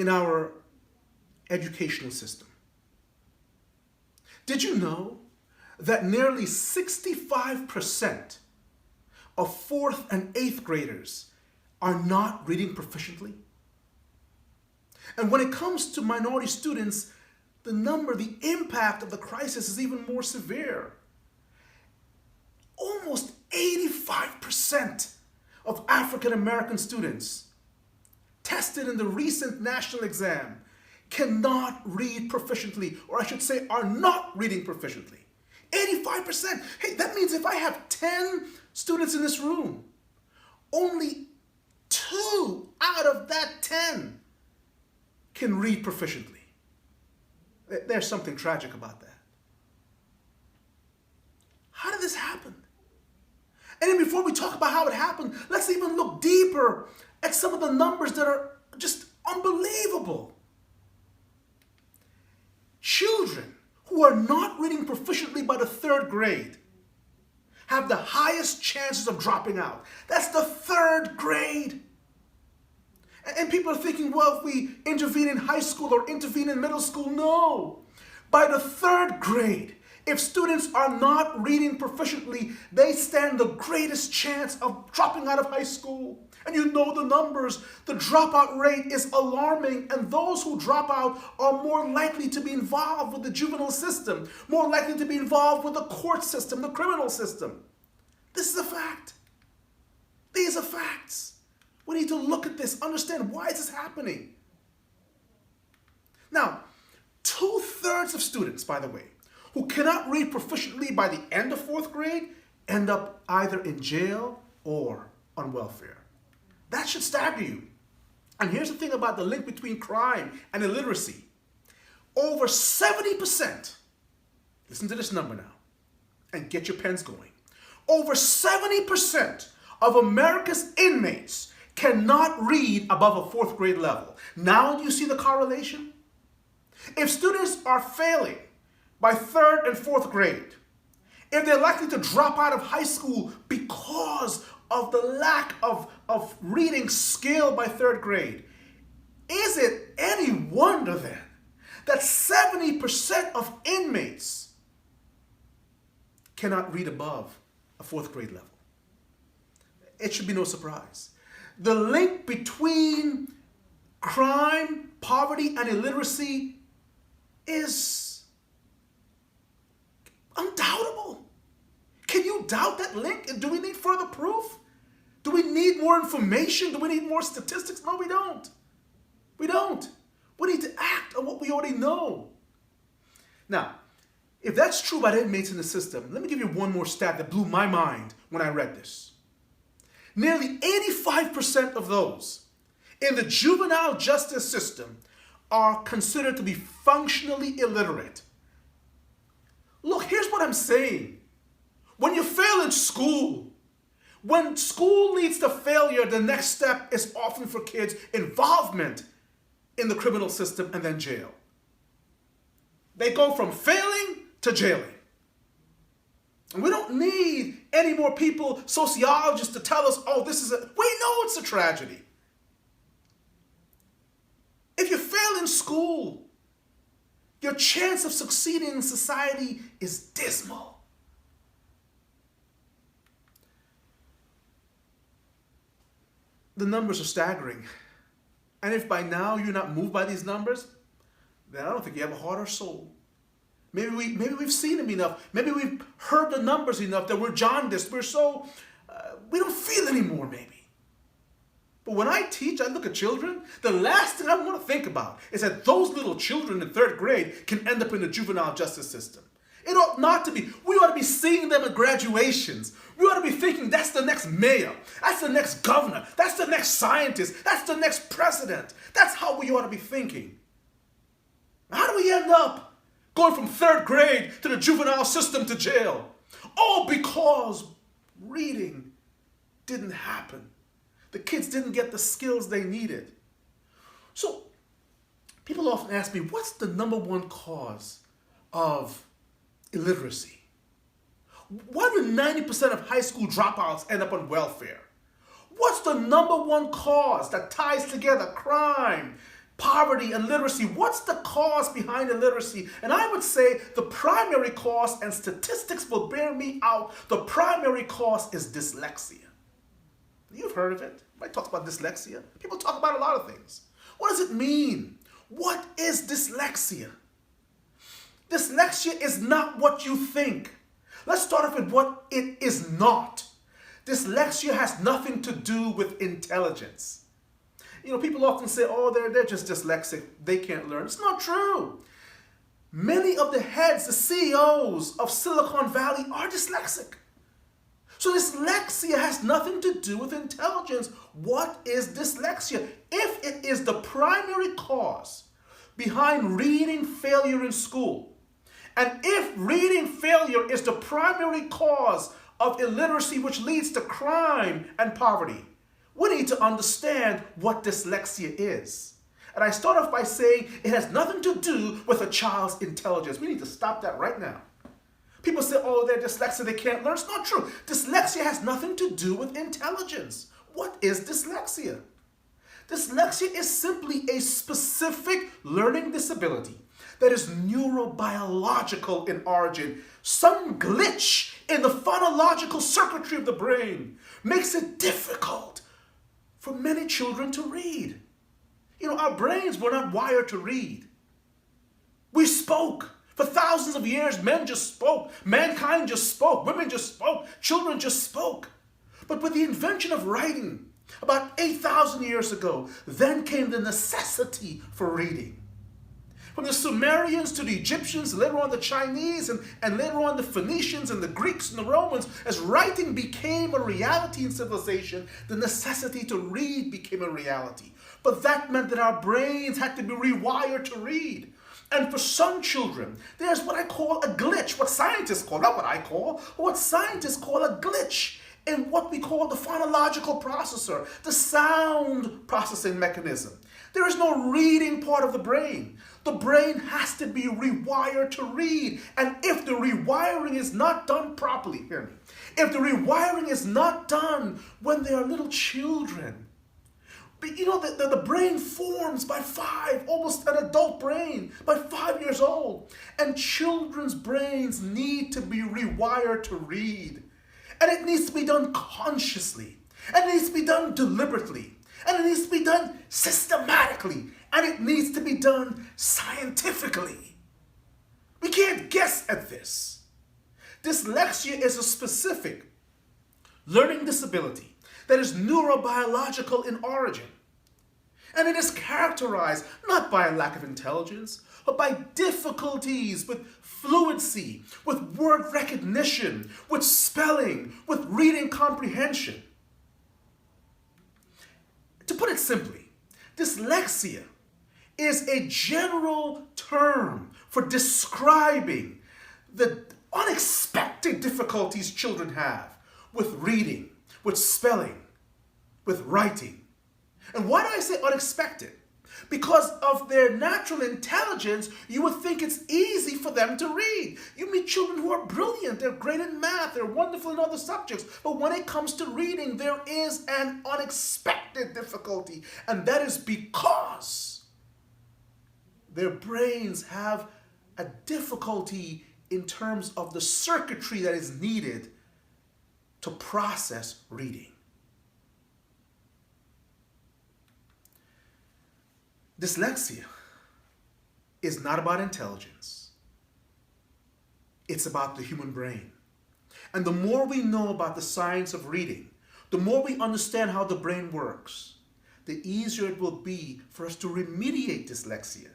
in our educational system. Did you know that nearly 65% of 4th and 8th graders are not reading proficiently? And when it comes to minority students, the impact of the crisis is even more severe. Almost 85% of African American students tested in the recent national exam cannot read proficiently, or I should say are not reading proficiently. 85%. Hey, that means if I have 10 students in this room, only 2 out of that 10 can read proficiently. There's something tragic about that. How did this happen? And then before we talk about how it happened, let's even look deeper at some of the numbers that are just unbelievable. Children who are not reading proficiently by the 3rd grade have the highest chances of dropping out. That's the 3rd grade. And people are thinking, well, if we intervene in high school or intervene in middle school, no. By the 3rd grade, if students are not reading proficiently, they stand the greatest chance of dropping out of high school. And you know the numbers. The dropout rate is alarming, and those who drop out are more likely to be involved with the juvenile system, more likely to be involved with the court system, the criminal system. This is a fact. These are facts. We need to look at this, understand why is this happening. Now, 2/3 of students, by the way, who cannot read proficiently by the end of 4th grade end up either in jail or on welfare. That should stagger you. And here's the thing about the link between crime and illiteracy. Over 70%, listen to this number now, and get your pens going. Over 70% of America's inmates cannot read above a 4th grade level. Now do you see the correlation? If students are failing by 3rd and 4th grade, if they're likely to drop out of high school because of the lack of reading skill by 3rd grade, is it any wonder then that 70% of inmates cannot read above a 4th grade level? It should be no surprise. The link between crime, poverty, and illiteracy is undoubtable. Can you doubt that link? And do we need further proof? Do we need more information? Do we need more statistics? No, we don't. We don't. We need to act on what we already know. Now, if that's true about inmates in the system, let me give you one more stat that blew my mind when I read this. Nearly 85% of those in the juvenile justice system are considered to be functionally illiterate. Look, here's what I'm saying. When you fail in school, when school leads to failure, the next step is often for kids involvement in the criminal system and then jail. They go from failing to jailing. And we don't need any more people, sociologists, to tell us, oh, we know it's a tragedy. If you fail in school, your chance of succeeding in society is dismal. The numbers are staggering. And if by now you're not moved by these numbers, then I don't think you have a heart or soul. Maybe we've seen them enough. Maybe we've heard the numbers enough that we're jaundiced. We don't feel anymore, maybe. But when I teach, I look at children, the last thing I want to think about is that those little children in 3rd grade can end up in the juvenile justice system. It ought not to be. We ought to be seeing them at graduations. We ought to be thinking that's the next mayor. That's the next governor. That's the next scientist. That's the next president. That's how we ought to be thinking. How do we end up going from 3rd grade to the juvenile system to jail? All because reading didn't happen. The kids didn't get the skills they needed. So people often ask me, what's the number one cause of illiteracy? Why do 90% of high school dropouts end up on welfare? What's the number one cause that ties together crime, poverty and literacy. What's the cause behind illiteracy? And I would say the primary cause, and statistics will bear me out, the primary cause is dyslexia. You've heard of it. Everybody talks about dyslexia. People talk about a lot of things. What does it mean? What is dyslexia? Dyslexia is not what you think. Let's start off with what it is not. Dyslexia has nothing to do with intelligence. You know, people often say, oh, they're just dyslexic. They can't learn. It's not true. Many of the heads, the CEOs of Silicon Valley are dyslexic. So dyslexia has nothing to do with intelligence. What is dyslexia? If it is the primary cause behind reading failure in school, and if reading failure is the primary cause of illiteracy, which leads to crime and poverty, we need to understand what dyslexia is. And I start off by saying it has nothing to do with a child's intelligence. We need to stop that right now. People say, oh, they're dyslexic, they can't learn. It's not true. Dyslexia has nothing to do with intelligence. What is dyslexia? Dyslexia is simply a specific learning disability that is neurobiological in origin. Some glitch in the phonological circuitry of the brain makes it difficult for many children to read. You know, our brains were not wired to read. We spoke. For thousands of years, men just spoke. Mankind just spoke. Women just spoke. Children just spoke. But with the invention of writing, about 8,000 years ago, then came the necessity for reading. From the Sumerians to the Egyptians, later on the Chinese, and later on the Phoenicians and the Greeks and the Romans, as writing became a reality in civilization, the necessity to read became a reality. But that meant that our brains had to be rewired to read. And for some children, there's what I call a glitch, what scientists call, not what I call, what scientists call a glitch in what we call the phonological processor, the sound processing mechanism. There is no reading part of the brain. The brain has to be rewired to read. And if the rewiring is not done properly, hear me, if the rewiring is not done when they are little children, but you know, the brain forms by 5, almost an adult brain, by 5 years old. And children's brains need to be rewired to read. And it needs to be done consciously. And it needs to be done deliberately. And it needs to be done systematically. And it needs to be done scientifically. We can't guess at this. Dyslexia is a specific learning disability that is neurobiological in origin. And it is characterized not by a lack of intelligence, but by difficulties with fluency, with word recognition, with spelling, with reading comprehension. To put it simply, dyslexia is a general term for describing the unexpected difficulties children have with reading, with spelling, with writing. And why do I say unexpected? Because of their natural intelligence, you would think it's easy for them to read. You meet children who are brilliant, they're great in math, they're wonderful in other subjects. But when it comes to reading, there is an unexpected difficulty. And that is because their brains have a difficulty in terms of the circuitry that is needed to process reading. Dyslexia is not about intelligence. It's about the human brain. And the more we know about the science of reading, the more we understand how the brain works, the easier it will be for us to remediate dyslexia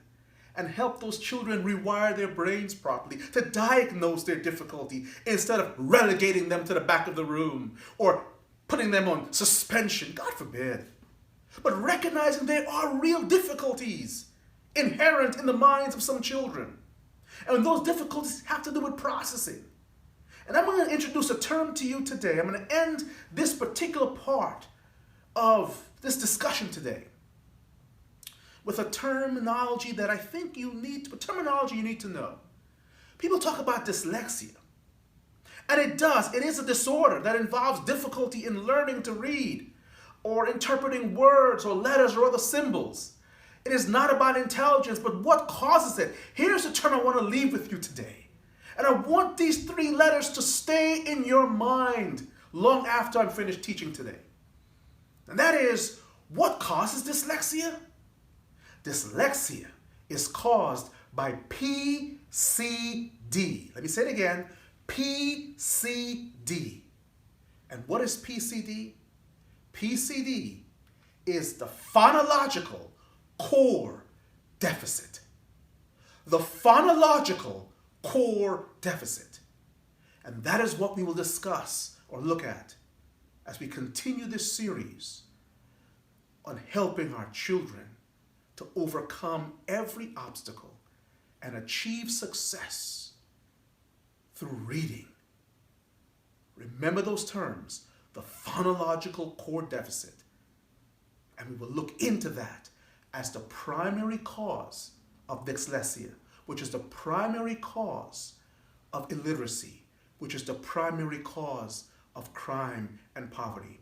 and help those children rewire their brains properly, to diagnose their difficulty instead of relegating them to the back of the room or putting them on suspension, God forbid. But recognizing there are real difficulties inherent in the minds of some children. And those difficulties have to do with processing. And I'm going to introduce a term to you today. I'm going to end this particular part of this discussion today with a terminology that I think you need to know. People talk about dyslexia. And it is a disorder that involves difficulty in learning to read, or interpreting words or letters or other symbols. It is not about intelligence, but what causes it. Here's the term I want to leave with you today. And I want these 3 letters to stay in your mind long after I'm finished teaching today. And that is, what causes dyslexia? Dyslexia is caused by PCD. Let me say it again, PCD. And what is PCD? PCD is the phonological core deficit. The phonological core deficit. And that is what we will discuss or look at as we continue this series on helping our children to overcome every obstacle and achieve success through reading. Remember those terms, the phonological core deficit. And we will look into that as the primary cause of dyslexia, which is the primary cause of illiteracy, which is the primary cause of crime and poverty.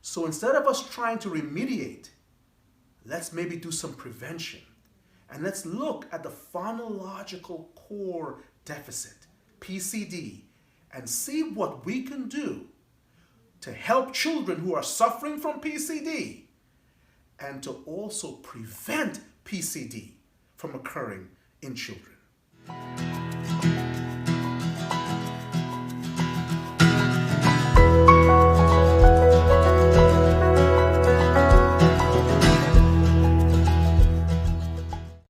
So instead of us trying to remediate, let's maybe do some prevention. And let's look at the phonological core deficit, PCD, and see what we can do to help children who are suffering from PCD and to also prevent PCD from occurring in children.